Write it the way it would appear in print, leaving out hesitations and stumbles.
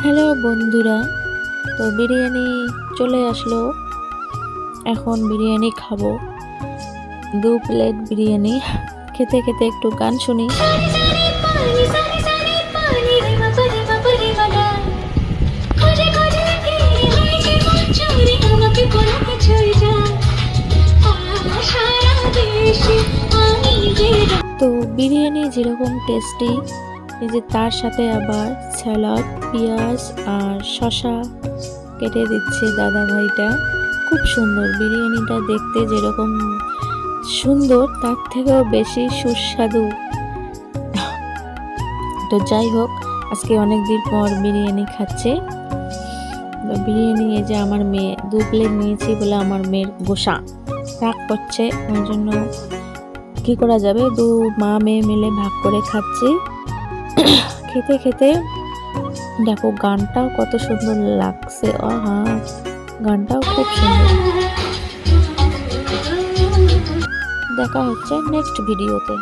Hello বন্ধুরা, তো বিরিয়ানি চলে আসলো। এখন বিরিয়ানি খাবো, 2 প্লেট বিরিয়ানি। খেতে খেতে একটু গান শুনি। তো বিরিয়ানি যেরকম টেস্টি, এই যে তার সাথে আবার স্যালাড, পেঁয়াজ আর শসা কেটে দিচ্ছে দাদা ভাইটা। খুব সুন্দর বিরিয়ানিটা দেখতে, যেরকম সুন্দর তার থেকেও বেশি সুস্বাদু। তো যাই হোক, আজকে অনেক দিন পর বিরিয়ানি খাচ্ছে। বিরিয়ানি এই যে আমার মেয়ে 2 প্লেট নিয়েছি বলে আমার মেয়ের গোসা রাগ করছে, ওই জন্য কি করা যাবে, মা মেয়ে মিলে ভাগ করে খাচ্ছি। খেতে খেতে দেখো গানটাও কত সুন্দর লাগছে, আহা গানটাও খুব সুন্দর। দেখা হচ্ছে নেক্সট ভিডিওতে।